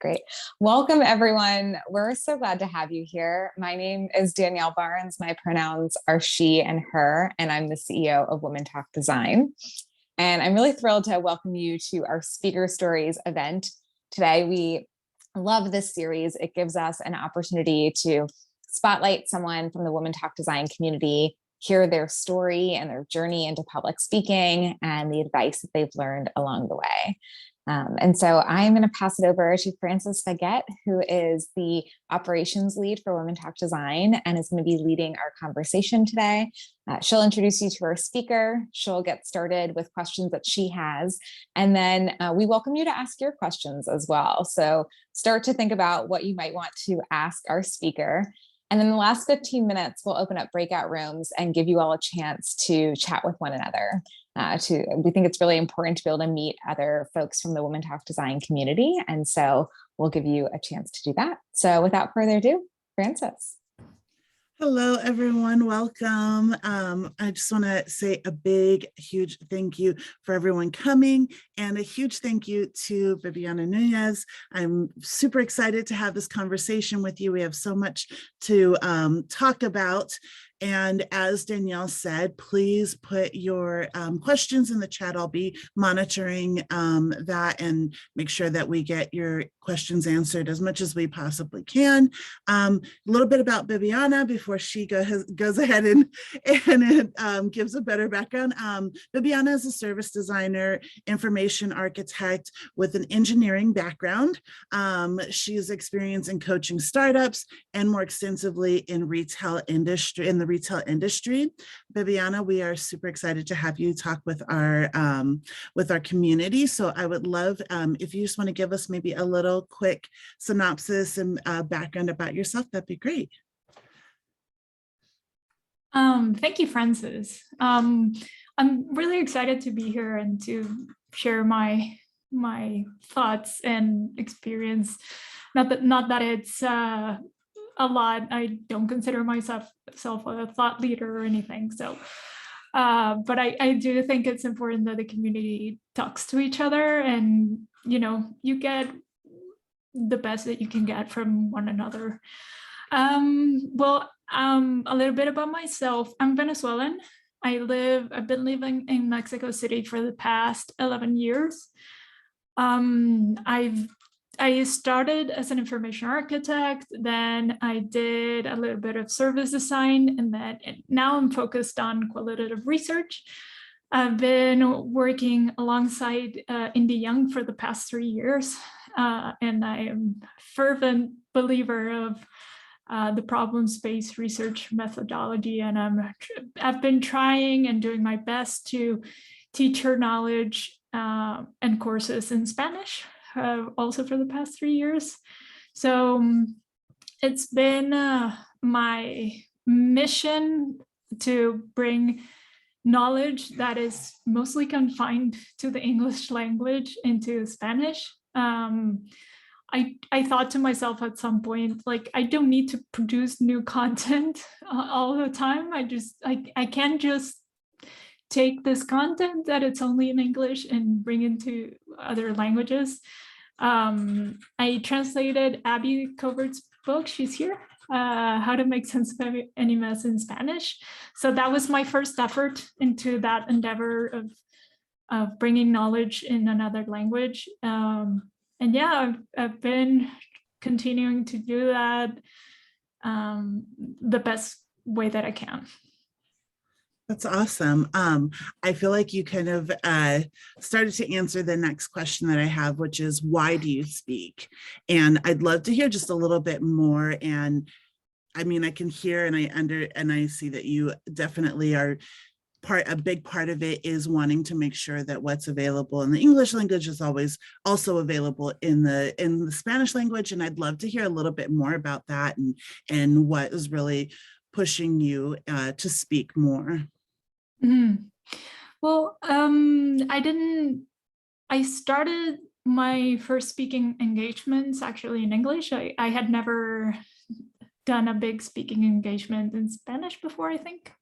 Great. Welcome, everyone. We're so glad to have you here. My name is Danielle Barnes. My pronouns are she and her, and I'm the CEO of Women Talk Design. And I'm really thrilled to welcome you to our Speaker Stories event today. We love this series. It gives us an opportunity to spotlight someone from the Women Talk Design community, hear their story and their journey into public speaking and the advice that they've learned along the way. And so I'm going to pass it over to Frances Baguette, who is the operations lead for Women Talk Design and is going to be leading our conversation today. She'll introduce you to our speaker. She'll get started with questions that she has. And then we welcome you to ask your questions as well. So start to think about what you might want to ask our speaker. And then the last 15 minutes, we'll open up breakout rooms and give you all a chance to chat with one another. We think it's really important to be able to meet other folks from the Women Talk Design community. And so we'll give you a chance to do that. So without further ado, Frances. Hello, everyone. Welcome. I just want to say a big, huge thank you for everyone coming and a huge thank you to Bibiana Nunes. I'm super excited to have this conversation with you. We have so much to talk about. And as Danielle said, please put your questions in the chat. I'll be monitoring that and make sure that we get your questions answered as much as we possibly can. A little bit about Bibiana before she goes ahead and gives a better background. Bibiana is a service designer, information architect with an engineering background. She's experienced in coaching startups and more extensively in the retail industry. Bibiana, we are super excited to have you talk with our community. So I would love if you just want to give us maybe a little quick synopsis and background about yourself, that'd be great. Thank you, Frances. I'm really excited to be here and to share my thoughts and experience. Not that it's a lot. I don't consider myself a thought leader or anything. So, but I do think it's important that the community talks to each other, and you get the best that you can get from one another. A little bit about myself. I'm Venezuelan. I've been living in Mexico City for the past 11 years. I started as an information architect, then I did a little bit of service design, and now I'm focused on qualitative research. I've been working alongside Indy Young for the past 3 years, and I am a fervent believer of the problem-based research methodology, and I've been trying and doing my best to teach her knowledge and courses in Spanish. Also for the past 3 years. So it's been my mission to bring knowledge that is mostly confined to the English language into Spanish. I thought to myself at some point, like, I don't need to produce new content all the time. I can't just take this content that it's only in English and bring it to other languages. I translated Abby Covert's book, she's here, How to Make Sense of Any Mess in Spanish. So that was my first effort into that endeavor of bringing knowledge in another language. And yeah, I've been continuing to do that the best way that I can. That's awesome. I feel like you kind of started to answer the next question that I have, which is, why do you speak? And I'd love to hear just a little bit more. And I mean, I can hear and I see that you definitely are a big part of it is wanting to make sure that what's available in the English language is always also available in the Spanish language. And I'd love to hear a little bit more about that and what is really pushing you to speak more. Mm-hmm. Well, I started my first speaking engagements actually in English. I had never done a big speaking engagement in Spanish before, I think.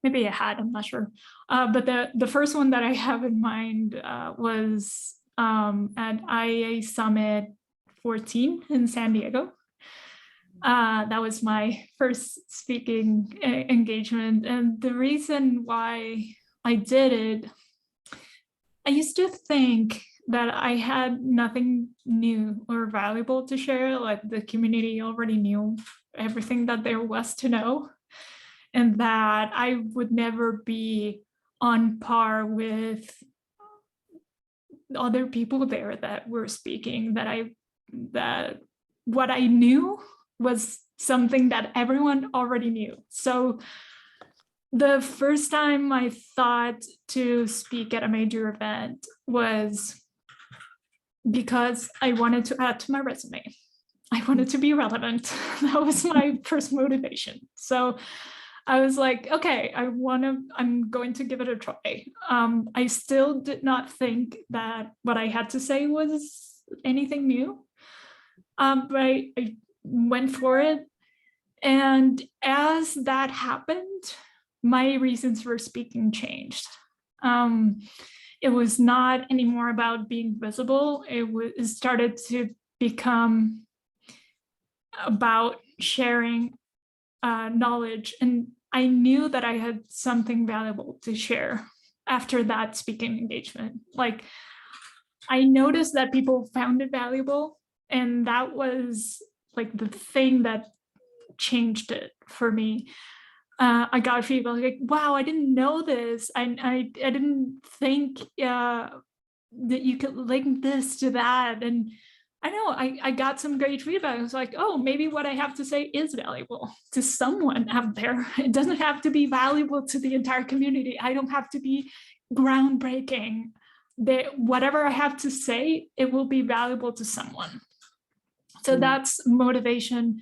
Maybe I had, I'm not sure. But the first one that I have in mind was at IAA Summit 2014 in San Diego. That was my first speaking engagement. And the reason why I did it, I used to think that I had nothing new or valuable to share, like the community already knew everything that there was to know, and that I would never be on par with other people there that were speaking, that what I knew was something that everyone already knew. So the first time I thought to speak at a major event was because I wanted to add to my resume. I wanted to be relevant. That was my first motivation. So I was like, okay, I'm going to give it a try. I still did not think that what I had to say was anything new. But I went for it. And as that happened, my reasons for speaking changed. It was not anymore about being visible. It started to become about sharing knowledge. And I knew that I had something valuable to share after that speaking engagement. Like, I noticed that people found it valuable, and that was like the thing that changed it for me. I got feedback like, wow, I didn't know this. I didn't think that you could link this to that. And I know I got some great feedback. I was like, oh, maybe what I have to say is valuable to someone out there. It doesn't have to be valuable to the entire community. I don't have to be groundbreaking. Whatever I have to say, it will be valuable to someone. So that's motivation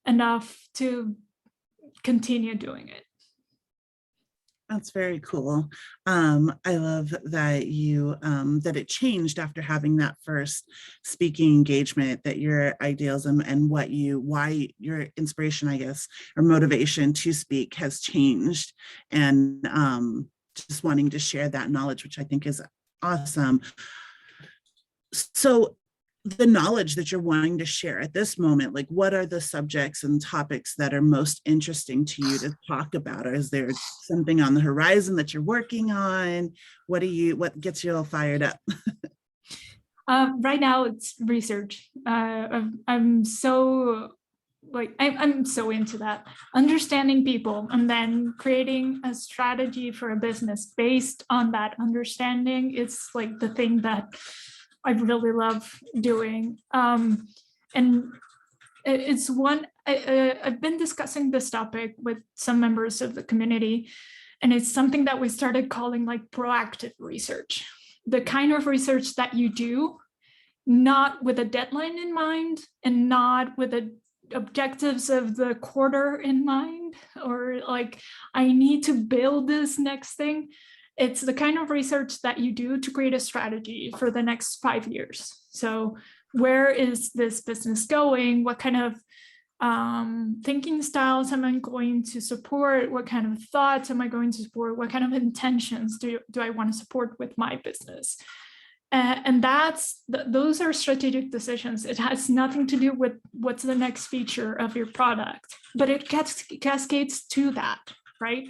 enough to continue doing it. That's very cool. I love that you that it changed after having that first speaking engagement, that your ideals and why your inspiration, I guess, or motivation to speak has changed, and just wanting to share that knowledge, which I think is awesome. So the knowledge that you're wanting to share at this moment, like what are the subjects and topics that are most interesting to you to talk about? Or is there something on the horizon that you're working on? What gets you all fired up? Right now it's research. I'm so into that, understanding people and then creating a strategy for a business based on that understanding. It's like the thing that I really love doing. And it's one, I've been discussing this topic with some members of the community, and it's something that we started calling like proactive research. The kind of research that you do, not with a deadline in mind and not with the objectives of the quarter in mind, or like, I need to build this next thing. It's the kind of research that you do to create a strategy for the next 5 years. So where is this business going? What kind of thinking styles am I going to support? What kind of thoughts am I going to support? What kind of intentions do I want to support with my business? And those are strategic decisions. It has nothing to do with what's the next feature of your product, but it cascades to that, right?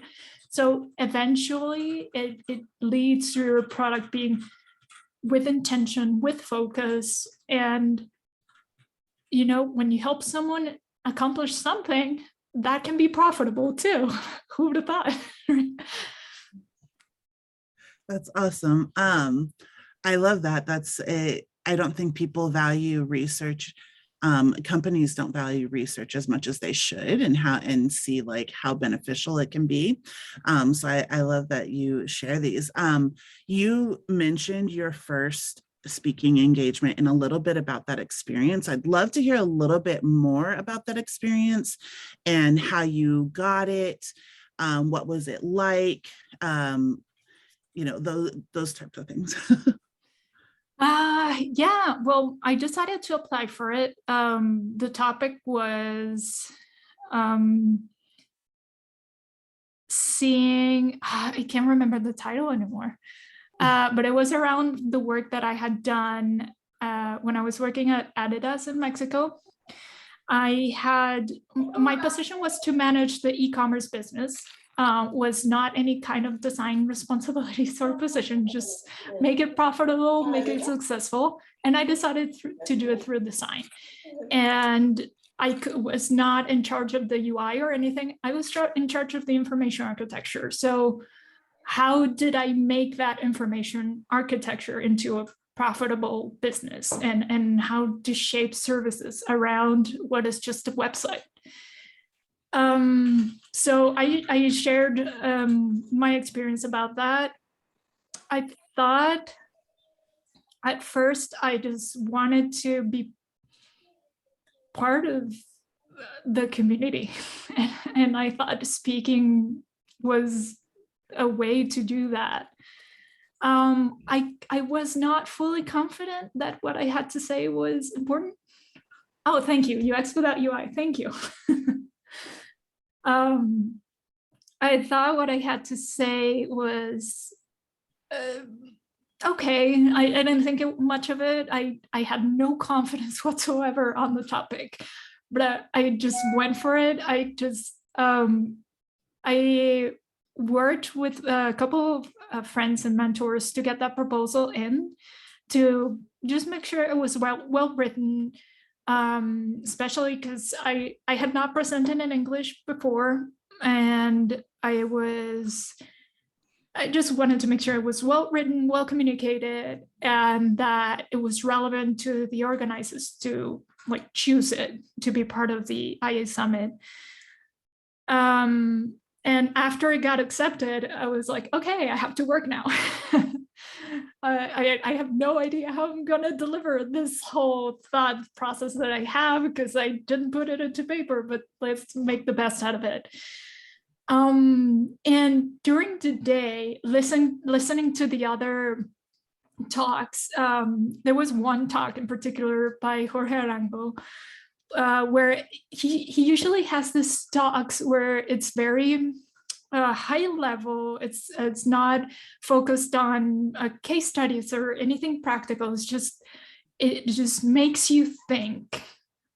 So eventually it leads to your product being with intention, with focus. And, you know, when you help someone accomplish something, that can be profitable too. Who would have thought? That's awesome. I love that. I don't think people value research. Companies don't value research as much as they should, and see like how beneficial it can be. So I love that you share these. You mentioned your first speaking engagement and a little bit about that experience. I'd love to hear a little bit more about that experience and how you got it. What was it like? You know, those types of things. Yeah, well, I decided to apply for it. The topic was seeing, I can't remember the title anymore, but it was around the work that I had done when I was working at Adidas in Mexico, my position was to manage the e-commerce business. Was not any kind of design responsibilities or position, just make it profitable, make it successful. And I decided to do it through design. And I was not in charge of the UI or anything. I was in charge of the information architecture. So how did I make that information architecture into a profitable business, and how to shape services around what is just a website? So I shared my experience about that. I thought at first I just wanted to be part of the community, and I thought speaking was a way to do that. I was not fully confident that what I had to say was important. Oh, thank you. UX without UI. Thank you. I thought what I had to say was okay. I didn't think much of it. I had no confidence whatsoever on the topic, but I just went for it. I worked with a couple of friends and mentors to get that proposal in, to just make sure it was well written, especially because I had not presented in English before, and I just wanted to make sure it was well written, well communicated, and that it was relevant to the organizers to like choose it to be part of the IA Summit. And after it got accepted, I was like, okay, I have to work now. I have no idea how I'm gonna deliver this whole thought process that I have, because I didn't put it into paper, but let's make the best out of it. And during the day, listening to the other talks, there was one talk in particular by Jorge Arango, where he usually has this talks where it's very high level. It's not focused on case studies or anything practical. It just makes you think,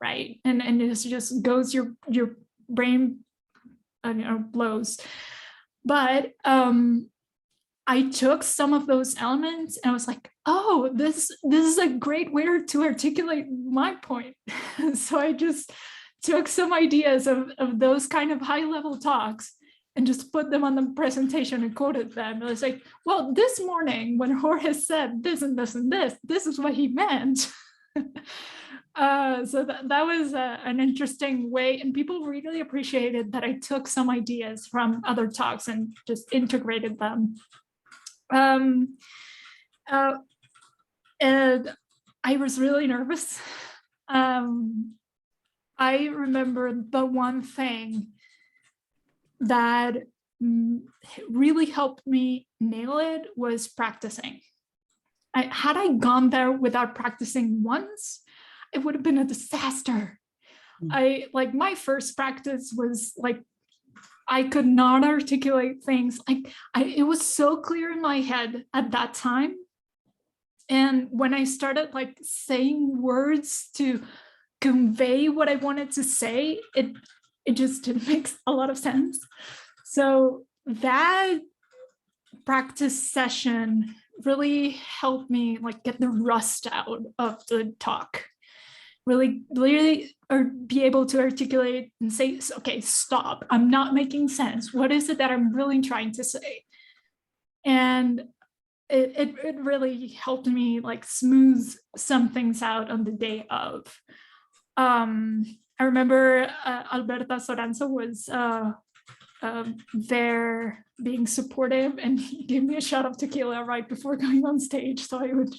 right? And it just goes your brain blows. But I took some of those elements and I was like, oh, this is a great way to articulate my point. So I just took some ideas of those kind of high level talks and just put them on the presentation and quoted them. I was like, well, this morning when Jorge said this and this and this is what he meant. So that was an interesting way, and people really appreciated that I took some ideas from other talks and just integrated them. And I was really nervous. I remember the one thing that really helped me nail it was practicing. Had I gone there without practicing once, it would have been a disaster. My first practice was like, I could not articulate things. It was so clear in my head at that time. And when I started like saying words to convey what I wanted to say, it just didn't make a lot of sense. So that practice session really helped me like get the rust out of the talk. Really, or be able to articulate and say, okay, stop, I'm not making sense. What is it that I'm really trying to say? And it really helped me like smooth some things out on the day of. I remember Alberta Soranzo was there being supportive, and he gave me a shot of tequila right before going on stage, so I would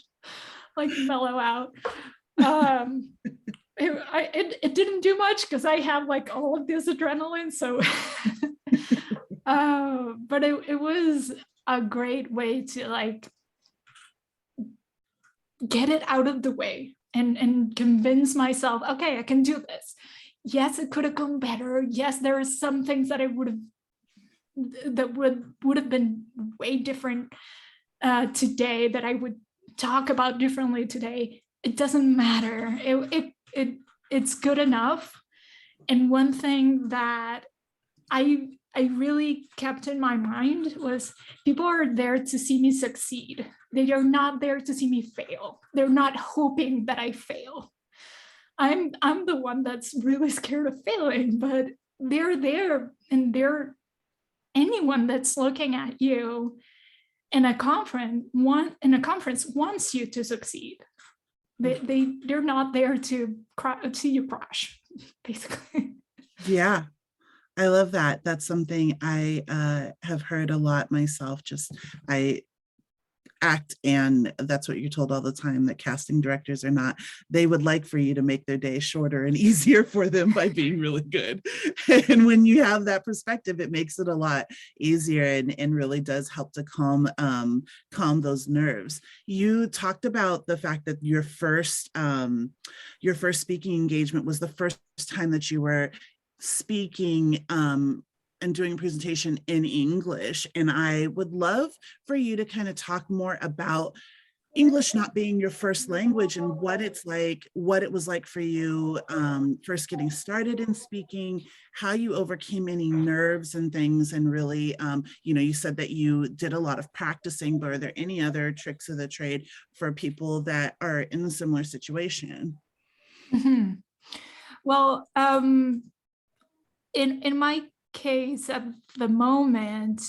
like mellow out. It didn't do much because I have like all of this adrenaline, so but it was a great way to like get it out of the way and convince myself, okay, I can do this. Yes, it could have gone better. Yes, there are some things that would have been way different today, that I would talk about differently today. it doesn't matter. It's good enough. And one thing that I really kept in my mind was people are there to see me succeed. They are not there to see me fail. They're not hoping that I fail. I'm the one that's really scared of failing, but they're there, and anyone that's looking at you in a conference wants you to succeed. They're not there to see you crash, basically. Yeah, I love that. That's something I have heard a lot myself. I act, and that's what you're told all the time, that casting directors are not, they would like for you to make their day shorter and easier for them by being really good. And when you have that perspective, it makes it a lot easier, and really does help to calm those nerves. You talked about the fact that your first speaking engagement was the first time that you were speaking and doing a presentation in English. And I would love for you to kind of talk more about English not being your first language, and what it was like for you first getting started in speaking, how you overcame any nerves and things. And really, you said that you did a lot of practicing, but are there any other tricks of the trade for people that are in a similar situation? Mm-hmm. Well, in my case at the moment,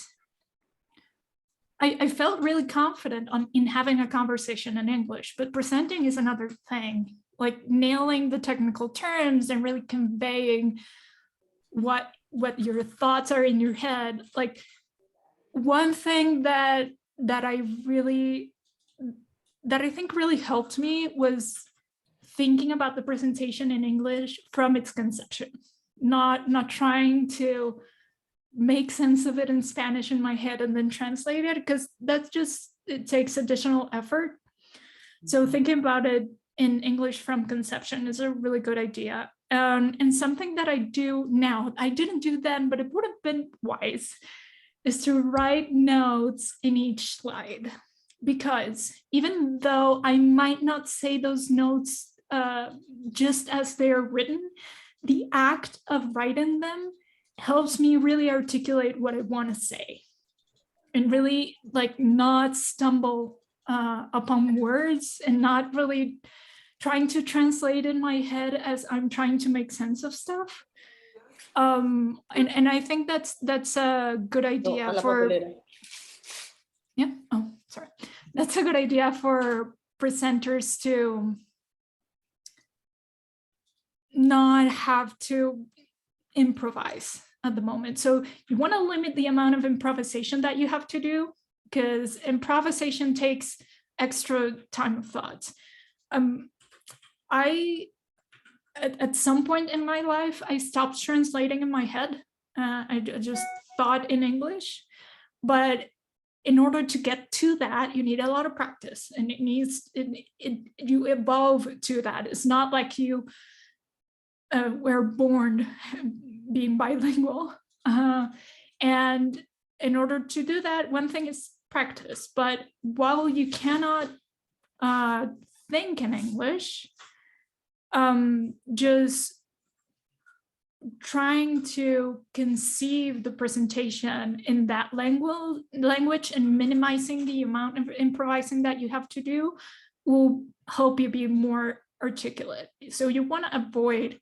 I felt really confident in having a conversation in English, but presenting is another thing, like nailing the technical terms and really conveying what your thoughts are in your head. Like, one thing that I think really helped me was thinking about the presentation in English from its conception, not trying to make sense of it in Spanish in my head and then translate it, because it takes additional effort. So thinking about it in English from conception is a really good idea. And something that I do now, I didn't do then, but it would have been wise, is to write notes in each slide. Because even though I might not say those notes just as they're written, the act of writing them helps me really articulate what I want to say, and really not stumble upon words, and not really trying to translate in my head as I'm trying to make sense of stuff. And I think that's a good idea for, yeah. Oh, sorry. That's a good idea for presenters to not have to improvise at the moment. So you want to limit the amount of improvisation that you have to do, because improvisation takes extra time of thought. At some point in my life, I stopped translating in my head. I just thought in English, but in order to get to that, you need a lot of practice, and you evolve to that. It's not like you were born being bilingual. And in order to do that, one thing is practice. But while you cannot think in English, just trying to conceive the presentation in that language and minimizing the amount of improvising that you have to do will help you be more articulate. So you want to avoid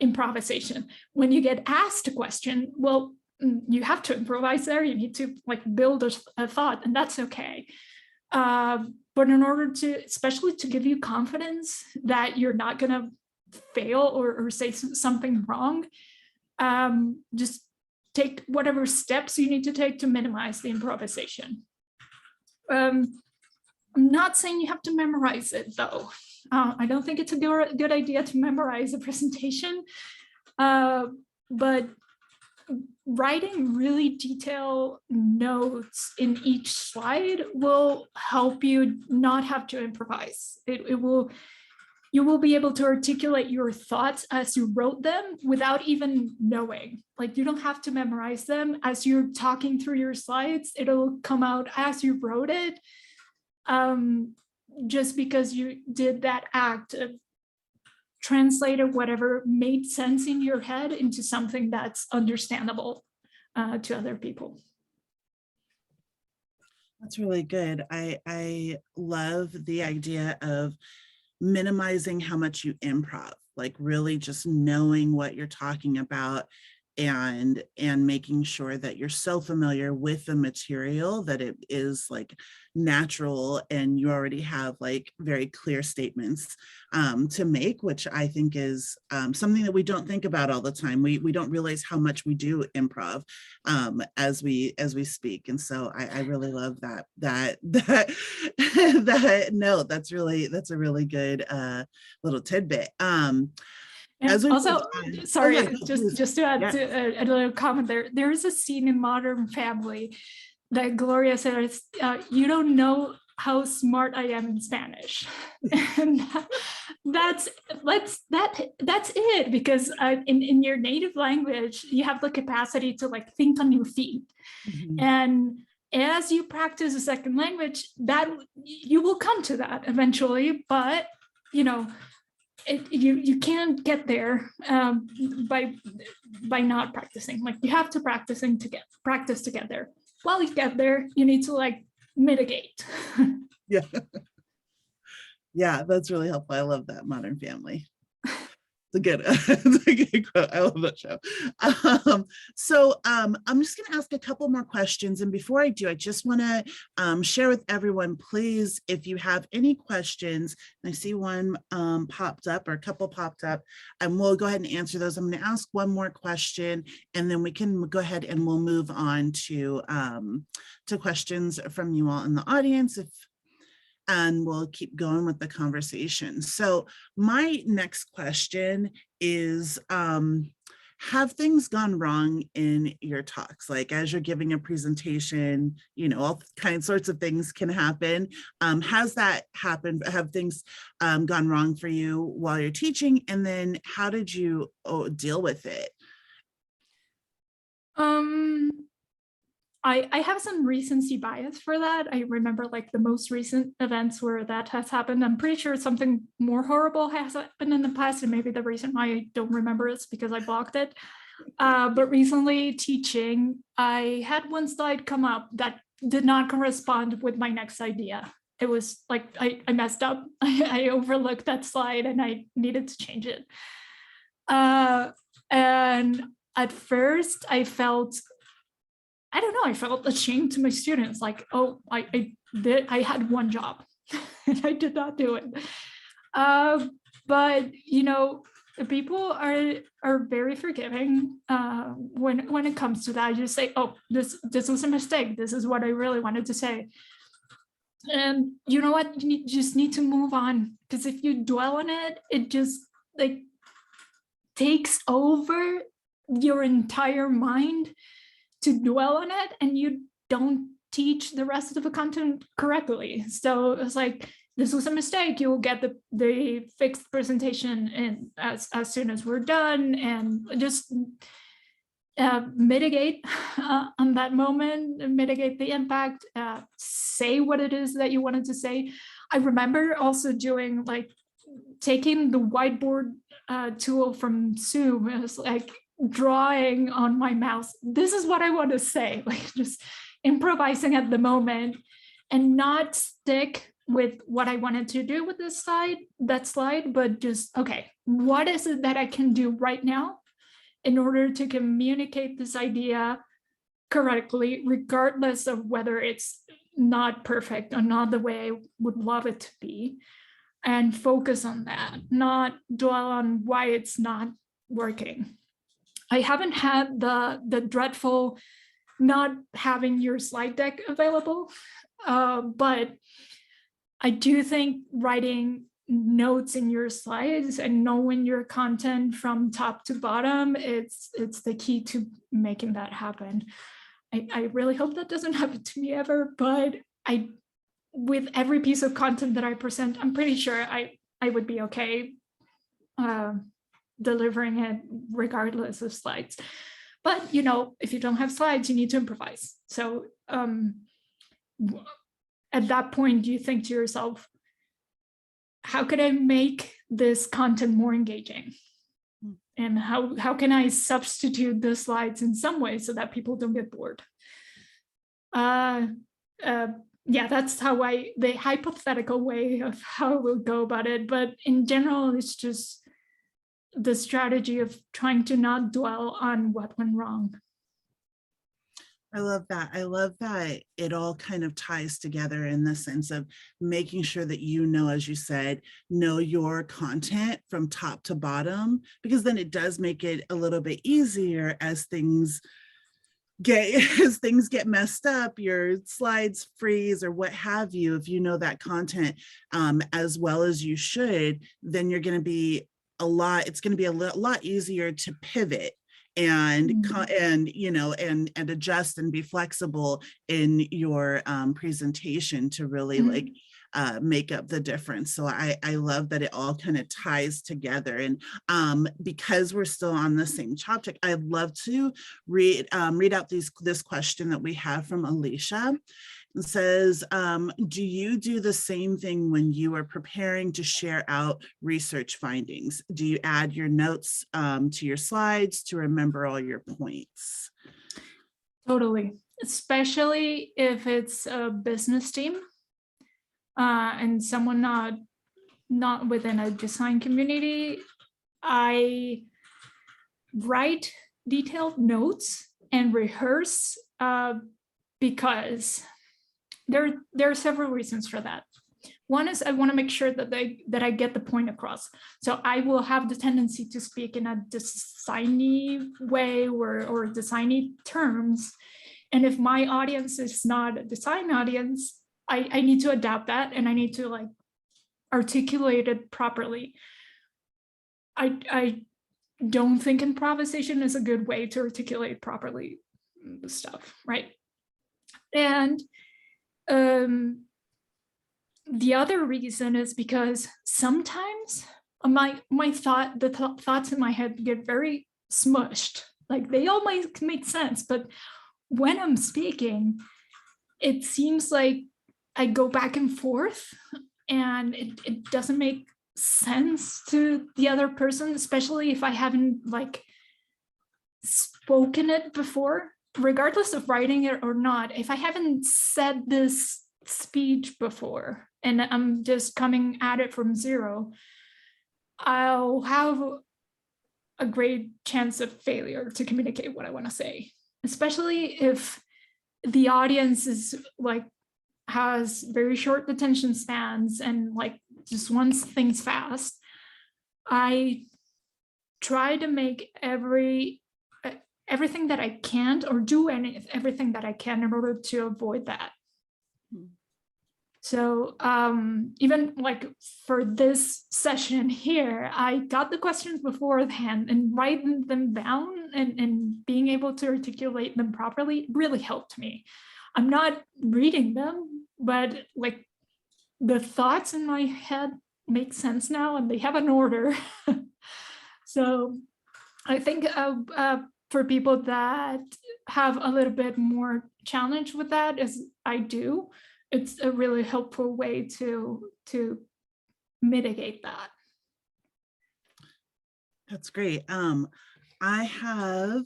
improvisation. When you get asked a question, well, you have to improvise there. You need to build a thought, and that's okay. But in order to, especially to give you confidence that you're not going to fail or say something wrong, just take whatever steps you need to take to minimize the improvisation. I'm not saying you have to memorize it, though. I don't think it's a good idea to memorize a presentation, but writing really detailed notes in each slide will help you not have to improvise. You will be able to articulate your thoughts as you wrote them without even knowing. You don't have to memorize them. As you're talking through your slides, it'll come out as you wrote it. just because you did that act of translated whatever made sense in your head into something that's understandable to other people. That's really good. I love the idea of minimizing how much you improv, like really just knowing what you're talking about and making sure that you're so familiar with the material that it is like natural and you already have like very clear statements to make, which I think is something that we don't think about all the time. We don't realize how much we do improv as we speak. And so I really love that note. That's a really good little tidbit. And also, sorry, yeah, just to add a little comment there is a scene in Modern Family that Gloria says, you don't know how smart I am in Spanish. And that's it, because in your native language, you have the capacity to like think on your feet. Mm-hmm. And as you practice a second language, that you will come to that eventually, but you know, you can't get there by not practicing. Like you have to practice to get there. While you get there, you need to like mitigate. Yeah. Yeah, that's really helpful. I love that, Modern Family. It's a good quote. I love that show. I'm just going to ask a couple more questions. And before I do, I just want to share with everyone, please, if you have any questions, and I see one popped up or a couple popped up, and we'll go ahead and answer those. I'm going to ask one more question, and then we can go ahead and we'll move on to questions from you all in the audience, and we'll keep going with the conversation. So my next question is, have things gone wrong in your talks? Like as you're giving a presentation, you know, all sorts of things can happen. Has that happened? Have things gone wrong for you while you're teaching? And then how did you deal with it? I have some recency bias for that. I remember like the most recent events where that has happened. I'm pretty sure something more horrible has happened in the past, and maybe the reason why I don't remember is because I blocked it. But recently teaching, I had one slide come up that did not correspond with my next idea. It was like I messed up. I overlooked that slide and I needed to change it. And at first I felt ashamed to my students, like, oh, I had one job and I did not do it. But you know, people are very forgiving when it comes to that. I just say, oh, this was a mistake. This is what I really wanted to say. And you know what? You just need to move on, because if you dwell on it, it just like takes over your entire mind to dwell on it, and you don't teach the rest of the content correctly. So it's like, this was a mistake. You will get the fixed presentation in as soon as we're done, and just mitigate on that moment, mitigate the impact, say what it is that you wanted to say. I remember also doing like taking the whiteboard tool from Zoom. It was like drawing on my mouse, this is what I want to say, like just improvising at the moment, and not stick with what I wanted to do with that slide, but just, okay, what is it that I can do right now in order to communicate this idea correctly, regardless of whether it's not perfect or not the way I would love it to be, and focus on that, not dwell on why it's not working. I haven't had the dreadful not having your slide deck available, but I do think writing notes in your slides and knowing your content from top to bottom, it's the key to making that happen. I really hope that doesn't happen to me ever, but with every piece of content that I present, I'm pretty sure I would be okay delivering it regardless of slides. But you know, if you don't have slides, you need to improvise. So at that point, you think to yourself, how could I make this content more engaging? And how can I substitute the slides in some way so that people don't get bored? Yeah, that's how the hypothetical way of how I will go about it. But in general, it's just the strategy of trying to not dwell on what went wrong. I love that. I love that it all kind of ties together in the sense of making sure that you know, as you said, know your content from top to bottom, because then it does make it a little bit easier as things get messed up, your slides freeze or what have you. If you know that content as well as you should, then you're going to be it's going to be a lot easier to pivot and adjust and be flexible in your presentation to really like make up the difference. So I love that it all kind of ties together. And because we're still on the same topic, I'd love to read out this question that we have from Alicia. It says, do you do the same thing when you are preparing to share out research findings? Do you add your notes to your slides to remember all your points? Totally, especially if it's a business team and someone not within a design community. I write detailed notes and rehearse because there are several reasons for that. One is I want to make sure that I get the point across. So I will have the tendency to speak in a designy way or designy terms. And if my audience is not a design audience, I need to adapt that and I need to like articulate it properly. I don't think improvisation is a good way to articulate properly the stuff, right? And the other reason is because sometimes the thoughts in my head get very smushed. Like they all might make sense, but when I'm speaking, it seems like I go back and forth and it doesn't make sense to the other person, especially if I haven't like spoken it before, regardless of writing it or not. If I haven't said this speech before and I'm just coming at it from zero, I'll have a great chance of failure to communicate what I want to say, especially if the audience is like has very short attention spans and like just wants things fast. I try to make everything that I can't or do everything that I can in order to avoid that. So even like for this session here, I got the questions beforehand and writing them down and being able to articulate them properly really helped me. I'm not reading them, but like the thoughts in my head make sense now and they have an order. So I think for people that have a little bit more challenge with that, as I do, it's a really helpful way to mitigate that. That's great. I have,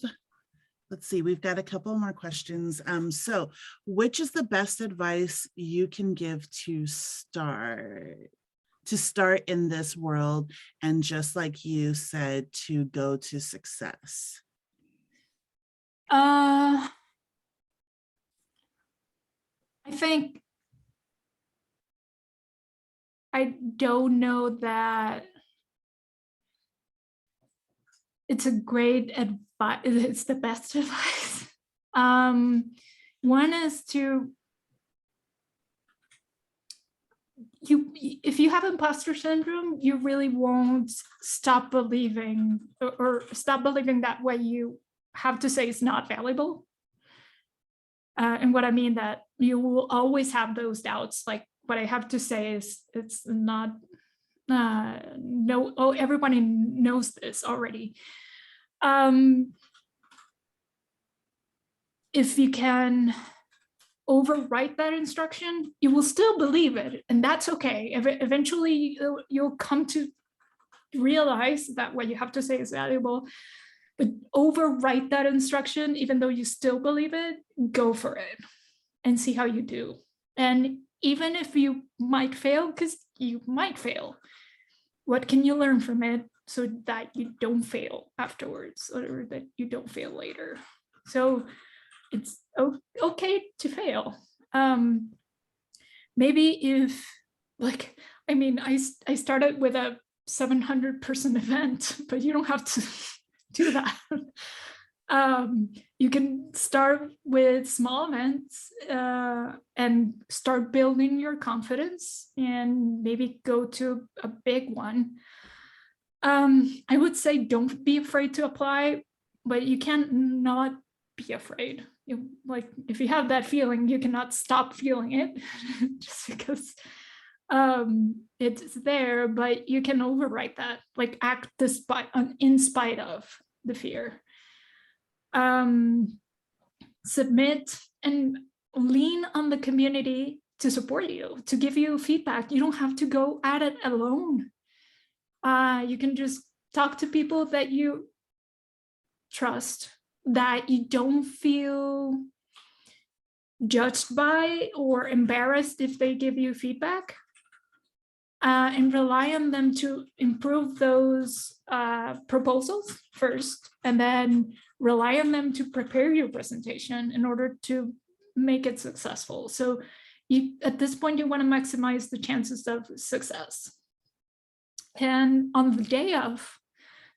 let's see, we've got a couple more questions. So which is the best advice you can give to start in this world, and just like you said, to go to success? I think I don't know that it's a great advice. It's the best advice. One is to if you have imposter syndrome, you really won't stop believing or stop believing that what you have to say is not valuable. And what I mean that you will always have those doubts, like what I have to say is it's not everybody knows this already. If you can overwrite that instruction, you will still believe it, and that's okay. Eventually, you'll come to realize that what you have to say is valuable, but overwrite that instruction, even though you still believe it, go for it and see how you do. And even if you might fail, because you might fail, what can you learn from it so that you don't fail afterwards, or that you don't fail later? So it's okay to fail. Maybe if, like, I mean, I started with a 700-person event, but you don't have to do that. You can start with small events and start building your confidence, and maybe go to a big one. I would say don't be afraid to apply, but you can't not be afraid. Like, if you have that feeling, you cannot stop feeling it just because it's there, but you can overwrite that, like act in spite of the fear. Submit and lean on the community to support you, to give you feedback. You don't have to go at it alone. You can just talk to people that you trust, that you don't feel judged by or embarrassed if they give you feedback, and rely on them to improve those proposals first, and then rely on them to prepare your presentation in order to make it successful. So at this point, you want to maximize the chances of success. And on the day of,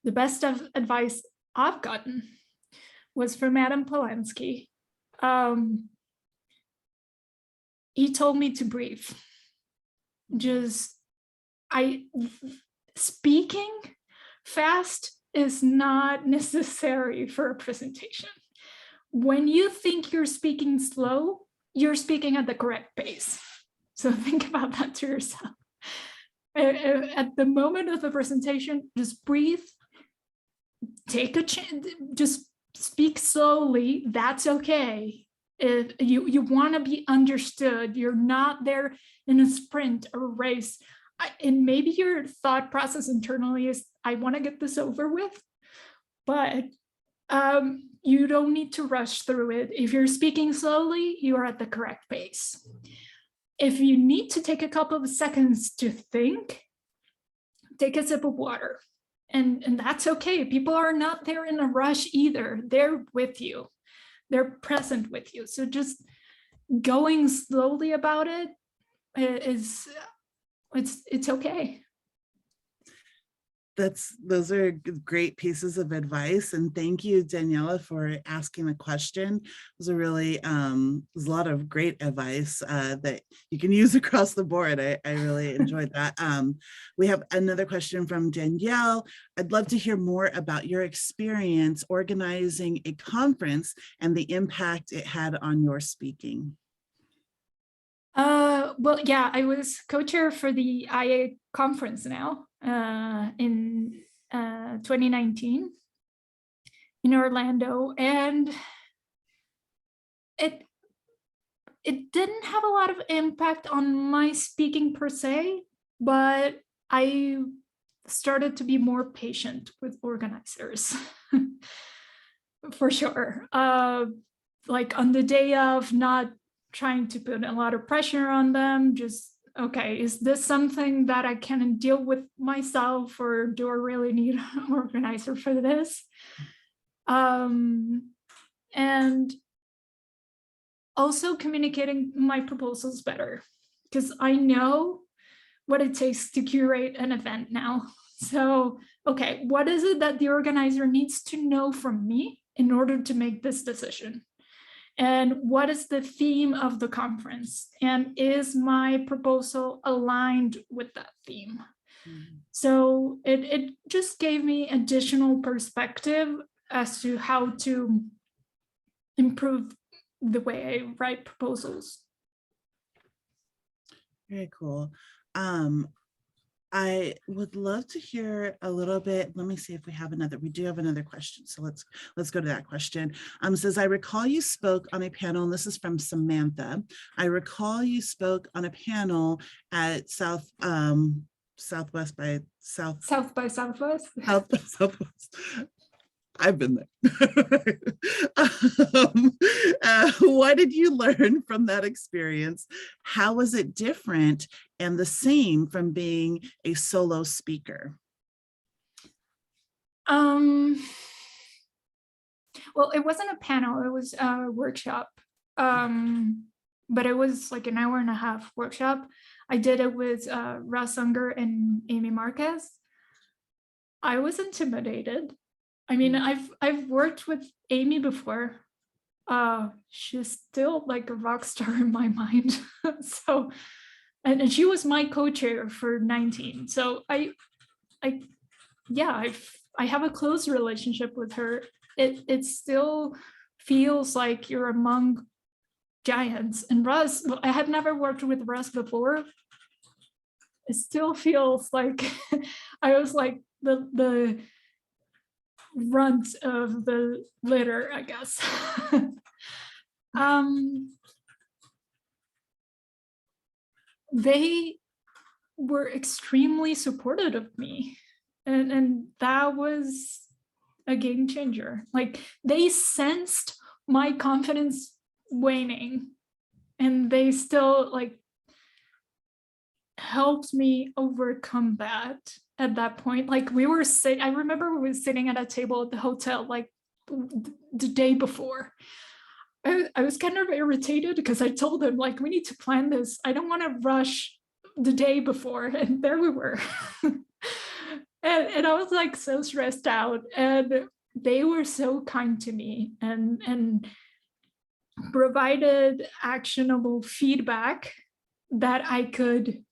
the best of advice I've gotten was from Adam Polanski. He told me to breathe. Speaking fast is not necessary for a presentation. When you think you're speaking slow, you're speaking at the correct pace. So think about that to yourself. At the moment of the presentation, just breathe, take a chance, just speak slowly. That's okay. If you want to be understood, you're not there in a sprint or race. And maybe your thought process internally is, I want to get this over with, but you don't need to rush through it. If you're speaking slowly, you are at the correct pace. If you need to take a couple of seconds to think, take a sip of water. And that's okay. People are not there in a rush either. They're with you. They're present with you. So just going slowly about it it's okay. Those are great pieces of advice, and thank you, Daniela, for asking the question. It was there's a lot of great advice that you can use across the board. I really enjoyed that. We have another question from Danielle. I'd love to hear more about your experience organizing a conference and the impact it had on your speaking. Well, yeah, I was co-chair for the IA conference now in 2019 in Orlando, and it didn't have a lot of impact on my speaking per se, but I started to be more patient with organizers for sure. Like on the day of, not trying to put a lot of pressure on them, just, okay, is this something that I can deal with myself, or do I really need an organizer for this? And also communicating my proposals better, because I know what it takes to curate an event now. So, okay, what is it that the organizer needs to know from me in order to make this decision? And what is the theme of the conference? And is my proposal aligned with that theme? Mm-hmm. So it just gave me additional perspective as to how to improve the way I write proposals. Very cool. I would love to hear a little bit. Let me see if we have another. We do have another question. So let's go to that question. Says, I recall you spoke on a panel, and this is from Samantha. I recall you spoke on a panel at Southwest by South. South by Southwest. South by Southwest. I've been there. What did you learn from that experience? How was it different and the same from being a solo speaker? Well, it wasn't a panel, it was a workshop. But it was like an 1.5 hour workshop. I did it with Russ Unger and Amy Marquez. I was intimidated. I mean, I've worked with Amy before. She's still like a rock star in my mind. So, and she was my co-chair for 19. So I have a close relationship with her. It still feels like you're among giants. And Russ, I had never worked with Russ before. It still feels like I was like the runt of the litter, I guess. They were extremely supportive of me, and that was a game changer. Like, they sensed my confidence waning, and they still like helped me overcome that. At that point, like, I remember we were sitting at a table at the hotel like the day before. I was kind of irritated because I told them, like, we need to plan this. I don't want to rush the day before. And there we were. and I was like so stressed out, and they were so kind to me and provided actionable feedback that I could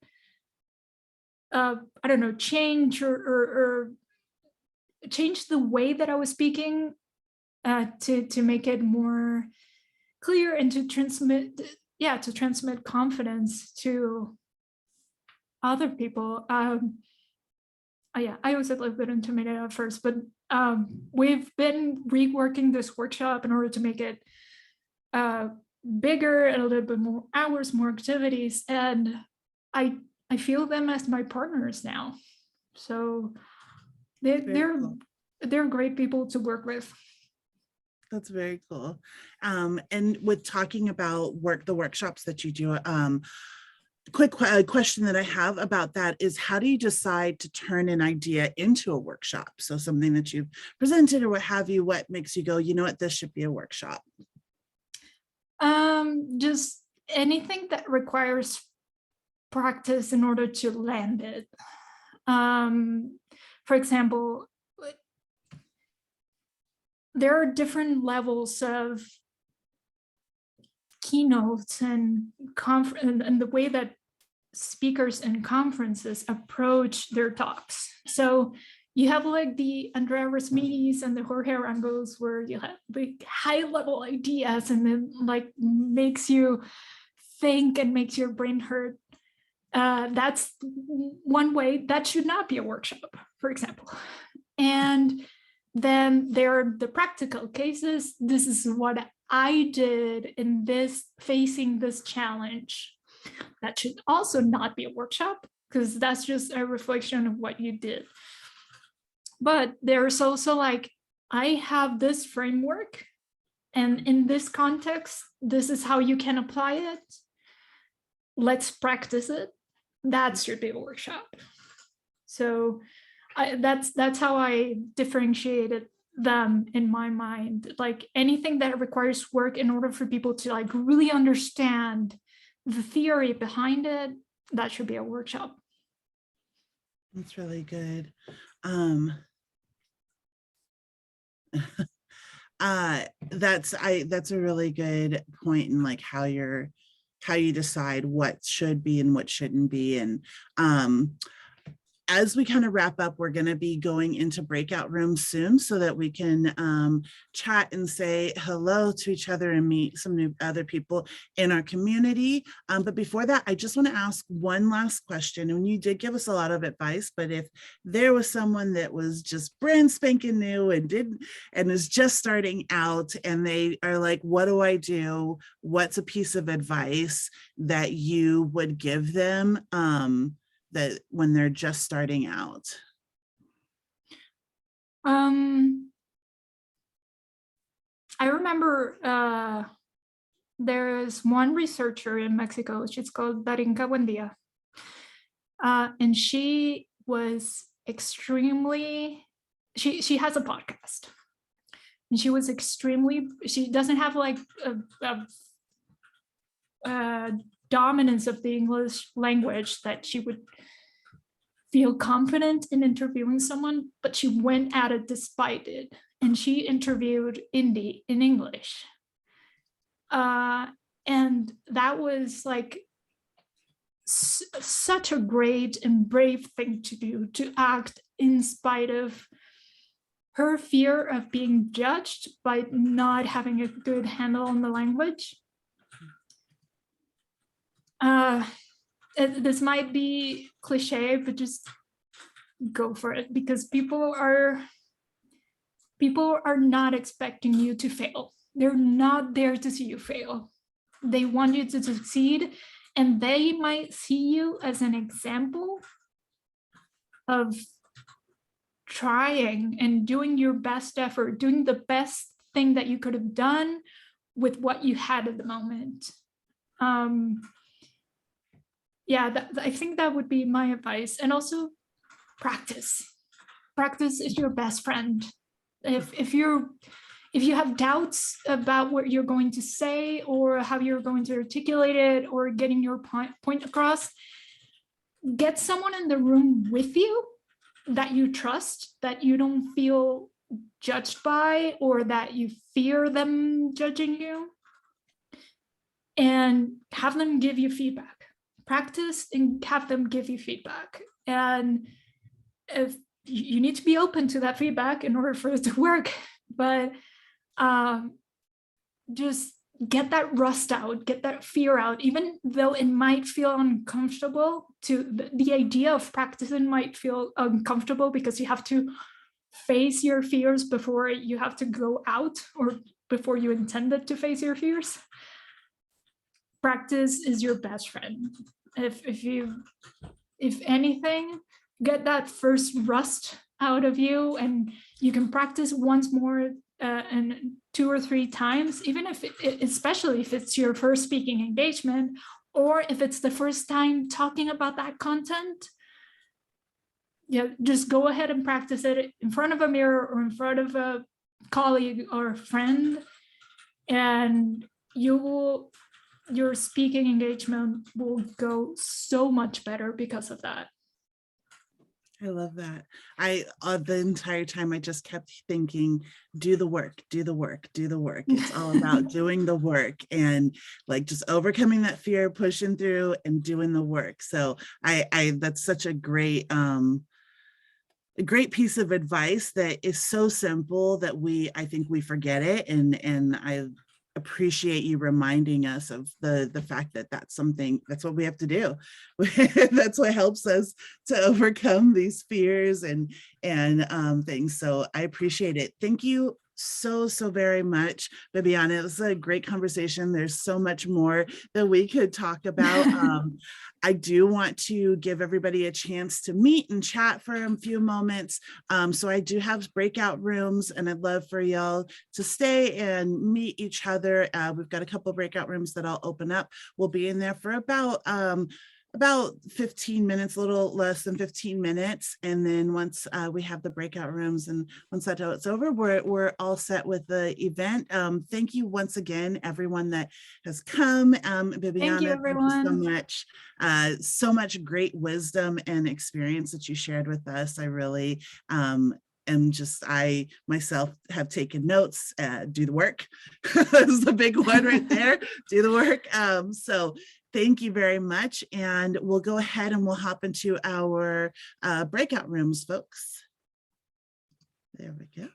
I don't know, change or change the way that I was speaking to make it more clear and to transmit confidence to other people. Yeah, I was a little bit intimidated at first, but we've been reworking this workshop in order to make it bigger and a little bit more hours, more activities, and I feel them as my partners now. So they're great people to work with. That's very cool. And with talking about the workshops that you do, quick question that I have about that is, how do you decide to turn an idea into a workshop? So something that you've presented or what have you, what makes you go, you know what, this should be a workshop? Just anything that requires practice in order to land it. For example, there are different levels of keynotes and the way that speakers and conferences approach their talks. So you have like the Andrea Rasmides and the Jorge Arangos, where you have like high level ideas and then like makes you think and makes your brain hurt. That's one way. That should not be a workshop, for example. And then there are the practical cases. This is what I did in this, facing this challenge. That should also not be a workshop, because that's just a reflection of what you did. But there's also like, I have this framework, and in this context, this is how you can apply it. Let's practice it. That should be a workshop. So that's how I differentiated them in my mind. Like, anything that requires work in order for people to like really understand the theory behind it, that should be a workshop. That's really good. That's a really good point in like how you decide what should be and what shouldn't be. And as we kind of wrap up, we're going to be going into breakout rooms soon so that we can chat and say hello to each other and meet some new other people in our community. But before that, I just want to ask one last question. And you did give us a lot of advice, but if there was someone that was just brand spanking new and is just starting out and they are like, what do I do? What's a piece of advice that you would give them? That when they're just starting out? I remember there's one researcher in Mexico, she's called Darinka Buendia. And she was extremely, she has a podcast. And she was extremely, she doesn't have like a dominance of the English language that she would feel confident in interviewing someone, but she went at it despite it. And she interviewed Indy in English. And that was like such a great and brave thing to do, to act in spite of her fear of being judged by not having a good handle on the language. This might be cliche, but just go for it, because people are not expecting you to fail. They're not there to see you fail. They want you to succeed, and they might see you as an example of trying and doing your best effort, doing the best thing that you could have done with what you had at the moment. Yeah, I think that would be my advice. And also practice. Practice is your best friend. If you have doubts about what you're going to say or how you're going to articulate it or getting your point across, get someone in the room with you that you trust, that you don't feel judged by or that you fear them judging you, and have them give you feedback. Practice and have them give you feedback. And if you need to be open to that feedback in order for it to work, but just get that rust out, get that fear out, even though it might feel uncomfortable. The idea of practicing might feel uncomfortable because you have to face your fears before you have to go out or before you intended to face your fears. Practice is your best friend. If anything, get that first rust out of you, and you can practice once more and 2 or 3 times, even if especially if it's your first speaking engagement, or if it's the first time talking about that content. Yeah, just go ahead and practice it in front of a mirror or in front of a colleague or a friend, and your speaking engagement will go so much better because of that. I love that. The entire time I just kept thinking, do the work, do the work, do the work. It's all about doing the work and like just overcoming that fear, pushing through and doing the work. So that's such a great piece of advice that is so simple that I think we forget it. And I appreciate you reminding us of the fact that that's what we have to do. That's what helps us to overcome these fears and things. So I appreciate it. Thank you so very much, Bibiana. It was a great conversation. There's so much more that we could talk about. I do want to give everybody a chance to meet and chat for a few moments. So I do have breakout rooms, and I'd love for y'all to stay and meet each other. We've got a couple of breakout rooms that I'll open up. We'll be in there for about 15 minutes, a little less than 15 minutes. And then once we have the breakout rooms and once that's over, we're all set with the event. Thank you once again, everyone that has come. Bibiana, Thank you, everyone. Thank you so much great wisdom and experience that you shared with us. I really I myself have taken notes. Do the work. That's the big one right there. Do the work. So Thank you very much. And we'll go ahead and we'll hop into our breakout rooms, folks. There we go.